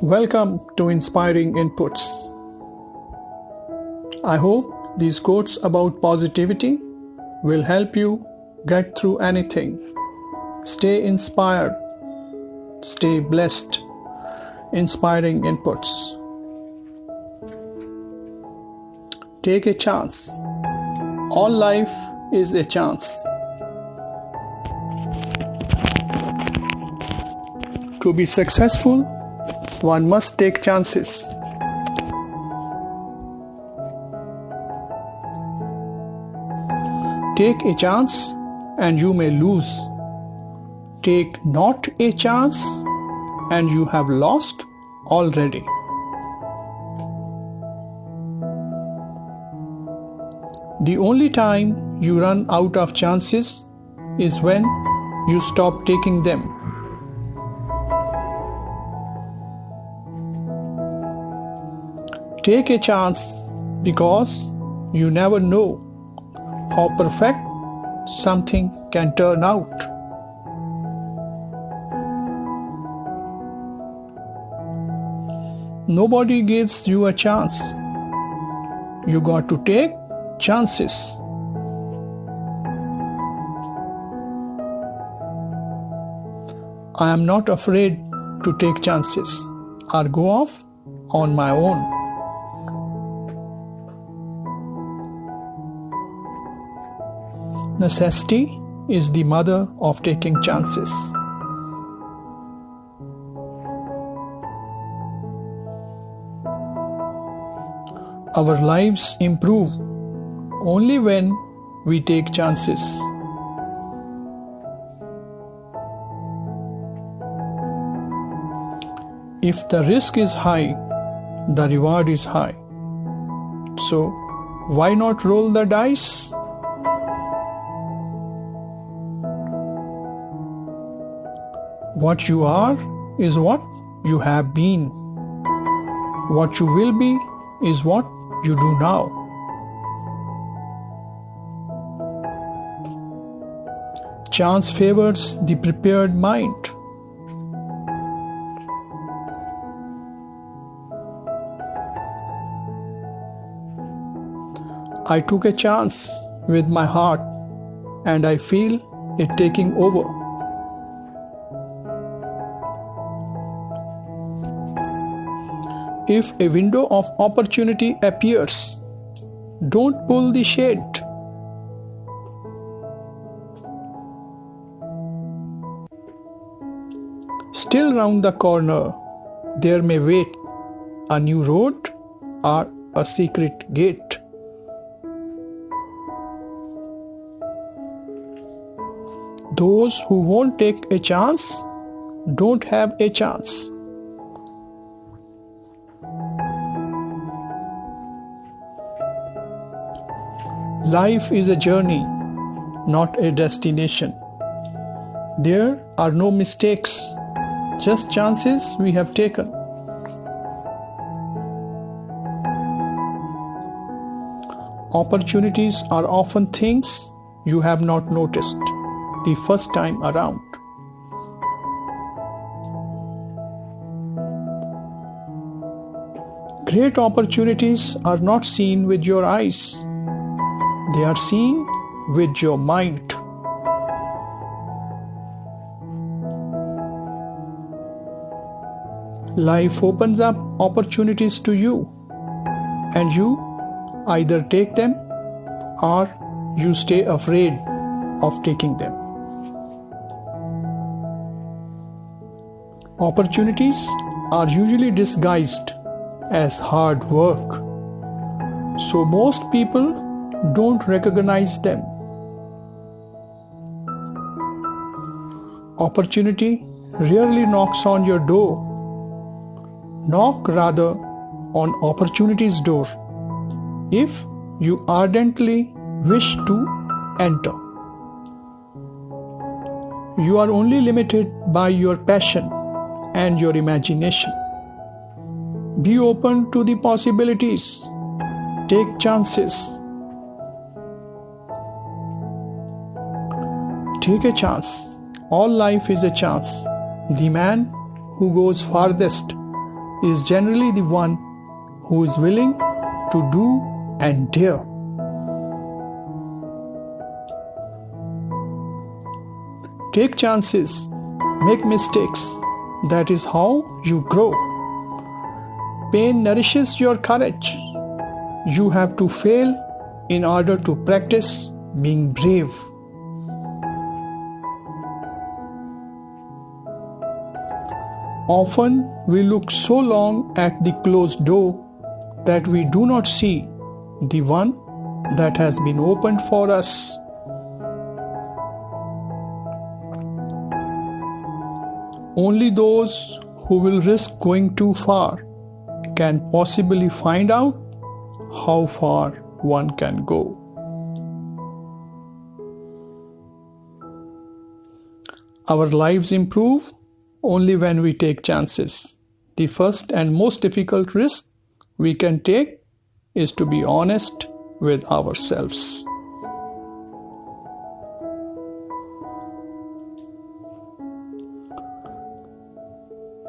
Welcome to Inspiring Inputs. I hope these quotes about positivity will help you get through anything. Stay inspired, stay blessed. Inspiring Inputs. Take a chance. All life is a chance. To be successful, one must take chances. Take a chance and you may lose. Take not a chance and you have lost already. The only time you run out of chances is when you stop taking them. Take a chance because you never know how perfect something can turn out. Nobody gives you a chance. You got to take chances. I am not afraid to take chances or go off on my own. Necessity is the mother of taking chances. Our lives improve only when we take chances. If the risk is high, the reward is high. So, why not roll the dice? What you are is what you have been. What you will be is what you do now. Chance favors the prepared mind. I took a chance with my heart and I feel it taking over. If a window of opportunity appears, don't pull the shade. Still round the corner, there may wait a new road or a secret gate. Those who won't take a chance don't have a chance. Life is a journey, not a destination. There are no mistakes, just chances we have taken. Opportunities are often things you have not noticed the first time around. Great opportunities are not seen with your eyes. They are seen with your mind. Life opens up opportunities to you, and you either take them or you stay afraid of taking them. Opportunities are usually disguised as hard work, so most people don't recognize them. Opportunity rarely knocks on your door. Knock rather on opportunity's door if you ardently wish to enter. You are only limited by your passion and your imagination. Be open to the possibilities. Take chances. Take a chance. All life is a chance. The man who goes farthest is generally the one who is willing to do and dare. Take chances, make mistakes. That is how you grow. Pain nourishes your courage. You have to fail in order to practice being brave. Often we look so long at the closed door that we do not see the one that has been opened for us. Only those who will risk going too far can possibly find out how far one can go. Our lives improve only when we take chances. The first and most difficult risk we can take is to be honest with ourselves.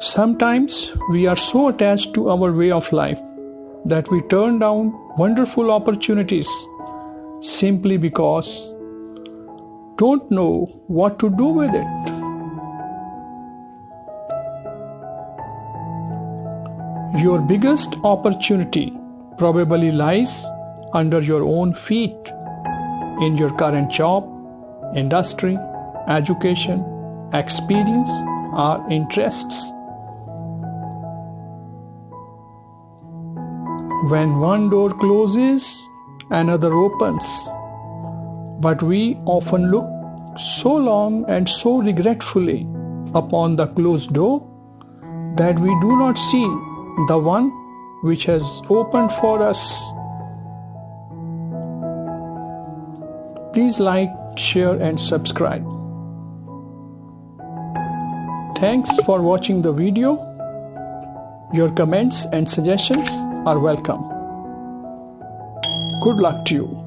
Sometimes we are so attached to our way of life that we turn down wonderful opportunities simply because don't know what to do with it. Your biggest opportunity probably lies under your own feet, in your current job, industry, education, experience, or interests. When one door closes, another opens. But we often look so long and so regretfully upon the closed door that we do not see the one which has opened for us. Please like, share, and subscribe. Thanks for watching the video. Your comments and suggestions are welcome. Good luck to you.